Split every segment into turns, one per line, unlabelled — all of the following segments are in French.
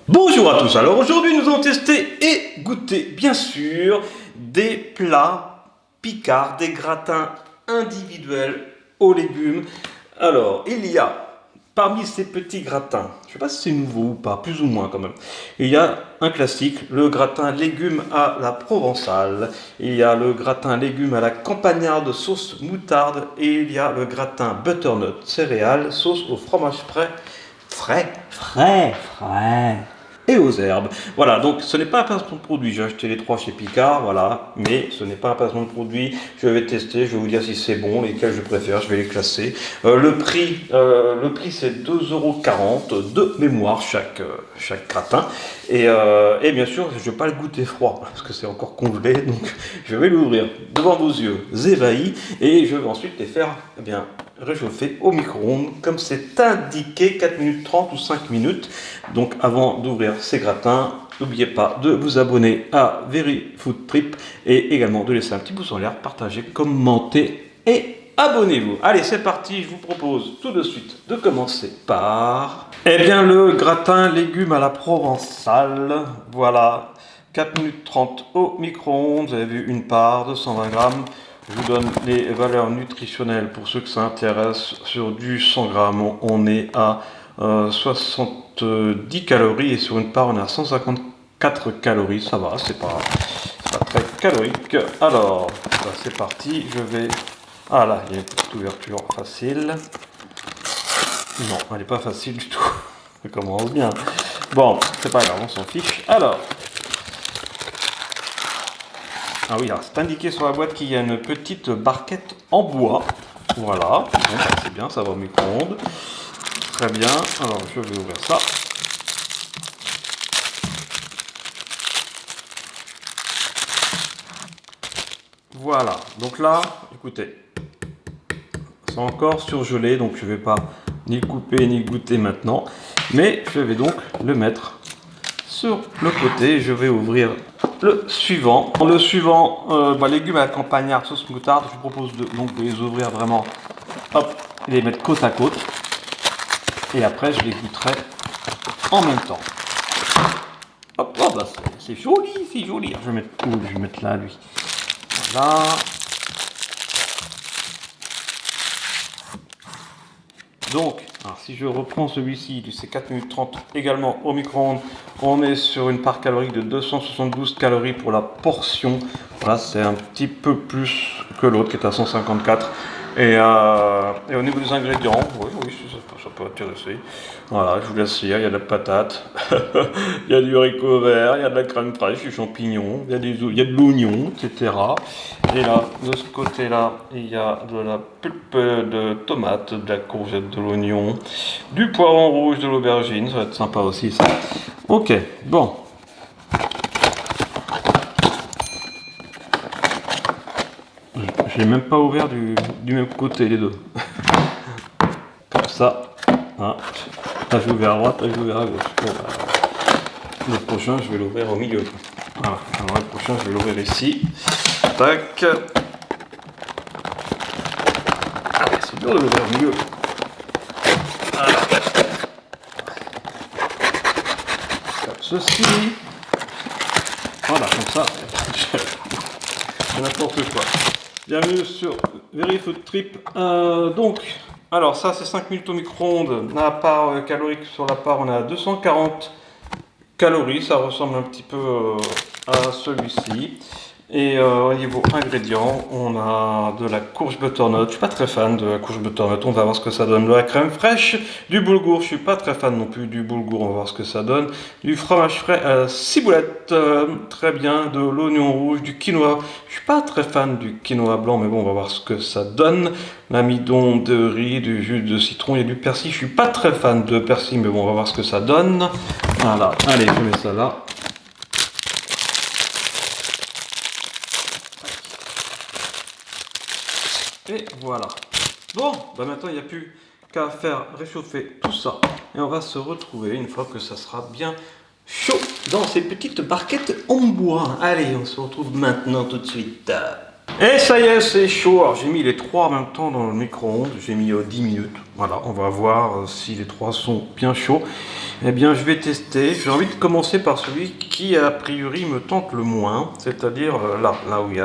Bonjour à tous, alors aujourd'hui nous allons tester et goûter bien sûr des plats picards, des gratins individuels aux légumes. Alors il y a parmi ces petits gratins, je ne sais pas si c'est nouveau ou pas, plus ou moins quand même, il y a un classique, le gratin légumes à la provençale, il y a le gratin légumes à la campagnarde sauce moutarde et il y a le gratin butternut céréales sauce au fromage frais et aux herbes. Voilà, donc ce n'est pas un placement de produit. J'ai acheté les trois chez Picard, voilà, mais ce n'est pas un placement de produit. Je vais tester, je vais vous dire si c'est bon, lesquels je préfère, je vais les classer. Le prix c'est 2,40 € de mémoire chaque gratin. Et bien sûr, je ne vais pas le goûter froid, parce que c'est encore congelé, donc je vais l'ouvrir devant vos yeux ébahis, et je vais ensuite les faire réchauffer au micro-ondes, comme c'est indiqué, 4 minutes 30 ou 5 minutes. Donc avant d'ouvrir ces gratins, n'oubliez pas de vous abonner à Very Food Trip et également de laisser un petit pouce en l'air, partager, commenter et abonnez-vous. Allez, c'est parti, je vous propose tout de suite de commencer par le gratin légumes à la provençale. Voilà, 4 minutes 30 au micro-ondes, vous avez vu une part de 120 grammes. Je vous donne les valeurs nutritionnelles pour ceux que ça intéresse. Sur du 100 grammes, on est à 70 calories et sur une part, on est à 154 calories. Ça va, c'est pas très calorique. Alors, c'est parti. Je vais. Ah là, il y a une petite ouverture facile. Non, elle n'est pas facile du tout. Ça commence bien. Bon, c'est pas grave, on s'en fiche. Alors. Ah oui, alors c'est indiqué sur la boîte qu'il y a une petite barquette en bois. Voilà, bon, c'est bien, ça va au micro-ondes. Très bien, alors je vais ouvrir ça. Voilà, donc là, écoutez, c'est encore surgelé, donc je ne vais pas ni couper ni goûter maintenant. Mais je vais donc le mettre sur le côté. Je vais ouvrir le suivant. Le suivant, légumes à la campagnarde sauce moutarde, je vous propose de les ouvrir vraiment, hop, et les mettre côte à côte. Et après, je les goûterai en même temps. Hop, oh, bah c'est joli, c'est joli. Je vais mettre où? Je vais mettre là, lui. Voilà. Donc, alors, si je reprends celui-ci, c'est 4 minutes 30 également au micro-ondes, on est sur une part calorique de 272 calories pour la portion. Voilà, c'est un petit peu plus que l'autre qui est à 154. Et au niveau des ingrédients, oui, ça peut intéresser. Voilà, je vous laisse lire, il y a de la patate, il y a du haricot vert, il y a de la crème fraîche, du champignon, il y a de l'oignon, etc. Et là, de ce côté-là, il y a de la pulpe de tomate, de la courgette, de l'oignon, du poivron rouge, de l'aubergine, ça va être sympa aussi ça. Ok, bon. Je n'ai même pas ouvert du même côté les deux. Comme ça. Hein. Là j'ai ouvert à droite, là j'ai ouvert à gauche. Bon, le prochain je vais l'ouvrir au milieu. Voilà. Alors le prochain je vais l'ouvrir ici. Tac. Ah, c'est dur de l'ouvrir au milieu. Voilà. Comme ceci. Voilà, comme ça. C'est n'importe quoi. Bienvenue sur Very Food Trip. Alors ça c'est 5 minutes au micro-ondes. La part calorique sur la part, on a 240 calories. Ça ressemble un petit peu à celui-ci. Et au niveau ingrédients, on a de la courge butternut. Je suis pas très fan de la courge butternut. On va voir ce que ça donne. De la crème fraîche, du boulgour. Je suis pas très fan non plus du boulgour. On va voir ce que ça donne. Du fromage frais à ciboulette. Très bien. De l'oignon rouge, du quinoa. Je suis pas très fan du quinoa blanc, mais bon, on va voir ce que ça donne. L'amidon de riz, du jus de citron. Il y a du persil. Je suis pas très fan de persil, mais bon, on va voir ce que ça donne. Voilà. Allez, je mets ça là. Et voilà. Bon, maintenant il n'y a plus qu'à faire réchauffer tout ça. Et on va se retrouver une fois que ça sera bien chaud dans ces petites barquettes en bois. Allez, on se retrouve maintenant tout de suite. Et ça y est, c'est chaud. Alors j'ai mis les trois en même temps dans le micro-ondes. J'ai mis 10 minutes. Voilà, on va voir si les trois sont bien chauds. Eh bien, je vais tester. J'ai envie de commencer par celui qui, a priori, me tente le moins. C'est-à-dire là où il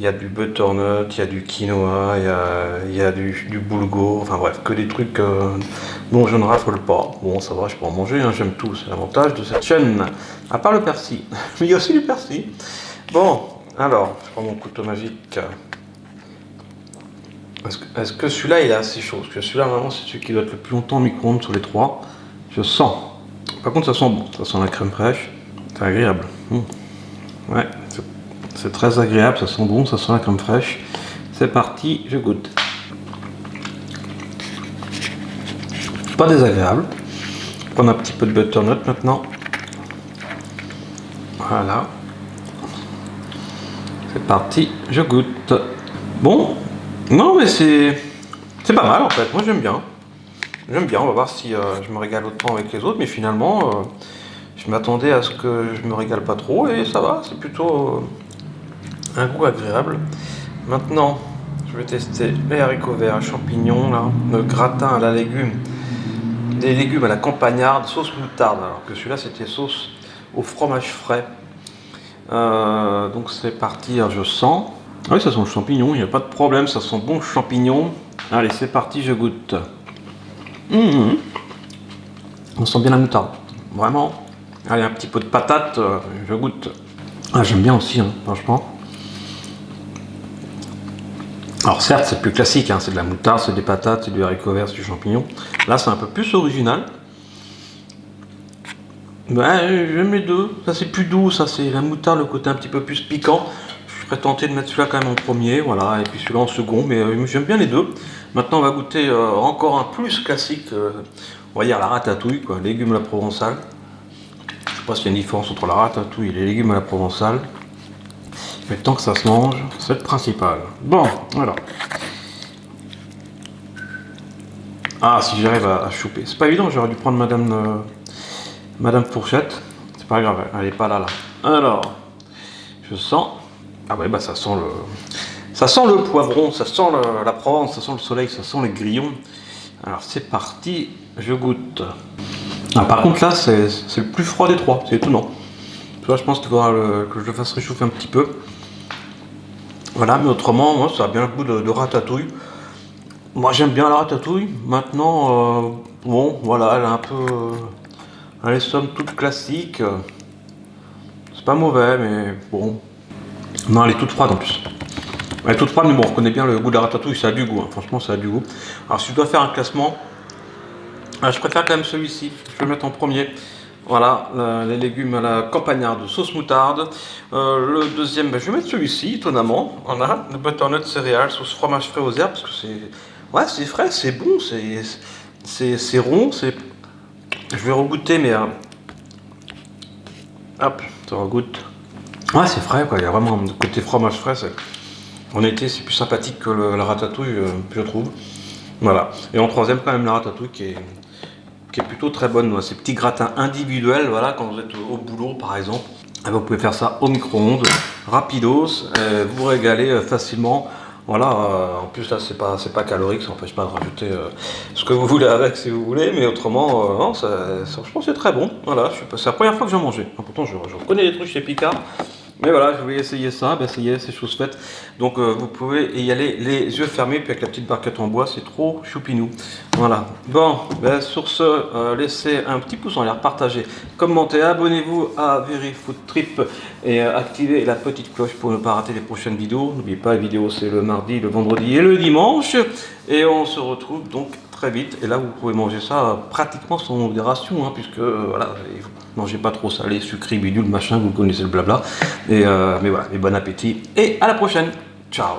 y a du butternut, il y a du quinoa, il y a du boulgour. Enfin bref, que des trucs dont je ne raffole pas. Bon, ça va, je peux en manger, hein, j'aime tout. C'est l'avantage de cette chaîne. À part le persil. Mais il y a aussi du persil. Bon, alors, je prends mon couteau magique. Est-ce que celui-là, il est assez chaud? Parce que celui-là, vraiment, c'est celui qui doit être le plus longtemps au micro-ondes sur les trois. Je sens. Par contre, ça sent bon. Ça sent la crème fraîche. C'est agréable. Ouais, c'est très agréable. Ça sent bon. Ça sent la crème fraîche. C'est parti, je goûte. Pas désagréable. Je vais prendre un petit peu de butternut maintenant. Voilà. C'est parti, je goûte. Bon. Non, mais c'est pas mal en fait. Moi, j'aime bien. J'aime bien, on va voir si je me régale autant avec les autres, mais finalement, je m'attendais à ce que je me régale pas trop, et ça va, c'est plutôt un goût agréable. Maintenant, je vais tester les haricots verts, champignons, là, le gratin à la légume, des légumes à la campagnarde, sauce moutarde, alors que celui-là c'était sauce au fromage frais. Donc c'est parti, alors je sens. Ah oui, ça sent le champignon, il n'y a pas de problème, ça sent bon le champignon. Allez, c'est parti, je goûte. On sent bien la moutarde, vraiment. Allez, un petit peu de patate, je goûte. Ah, j'aime bien aussi, hein, franchement. Alors certes, c'est plus classique, hein, c'est de la moutarde, c'est des patates, c'est du haricot vert, c'est du champignon. Là, c'est un peu plus original. J'aime les deux. Ça, c'est plus doux, ça, c'est la moutarde, le côté un petit peu plus piquant. Je serais tenté de mettre celui-là quand même en premier, voilà, et puis celui-là en second, mais j'aime bien les deux. Maintenant, on va goûter encore un plus classique, on va dire la ratatouille, quoi, légumes à la provençale. Je sais pas s'il y a une différence entre la ratatouille et les légumes à la provençale, mais tant que ça se mange, c'est le principal. Bon, alors. Ah, si j'arrive à choper. C'est pas évident, j'aurais dû prendre Madame Fourchette. C'est pas grave, elle est pas là. Alors, je sens. Ah ouais, bah ça sent le poivron, ça sent la Provence, ça sent le soleil, ça sent les grillons. Alors c'est parti, je goûte. Ah, par contre là, c'est le plus froid des trois, c'est étonnant. Tu vois, je pense qu'il faudra que je le fasse réchauffer un petit peu. Voilà, mais autrement, moi, ça a bien le goût de ratatouille. Moi, j'aime bien la ratatouille. Maintenant, bon, voilà, elle est un peu... elle est somme toute classique. C'est pas mauvais, mais bon... Non, elle est toute froide en plus. Elle est toute froide, mais bon, on reconnaît bien le goût de la ratatouille, ça a du goût, hein. Franchement, ça a du goût. Alors, si je dois faire un classement, je préfère quand même celui-ci. Je vais le mettre en premier. Voilà, les légumes à la campagnarde, sauce moutarde. Le deuxième, je vais mettre celui-ci, étonnamment. Voilà, le butternut céréales, sauce fromage frais aux herbes, parce que c'est... ouais, c'est frais, c'est bon, c'est rond, c'est... Je vais regoûter, mais... hop, ça regoute. Ouais, c'est frais, quoi. Il y a vraiment le côté fromage frais. En été, c'est plus sympathique que la ratatouille, je trouve. Voilà. Et en troisième, quand même, la ratatouille qui est plutôt très bonne. Ces petits gratins individuels, voilà, quand vous êtes au boulot, par exemple. Vous pouvez faire ça au micro-ondes, rapidos, vous régalez facilement. Voilà, en plus là c'est pas calorique, ça n'empêche pas de rajouter ce que vous voulez avec si vous voulez, mais autrement, non, franchement c'est très bon. Voilà, c'est la première fois que j'en mangeais. Pourtant je reconnais les trucs chez Picard, mais voilà, je voulais essayer ça, ça y est, c'est chose faite. Donc vous pouvez y aller les yeux fermés, puis avec la petite barquette en bois, c'est trop choupinou. Voilà. Bon, sur ce, laissez un petit pouce en l'air, partagez, commentez, abonnez-vous à Very Food Trip et activez la petite cloche pour ne pas rater les prochaines vidéos. N'oubliez pas, les vidéos c'est le mardi, le vendredi et le dimanche. Et on se retrouve donc très vite. Et là, vous pouvez manger ça pratiquement sans modération, hein, puisque voilà, vous mangez pas trop salé, sucré, bidule, machin, vous connaissez le blabla. Et mais voilà, et bon appétit et à la prochaine. Ciao.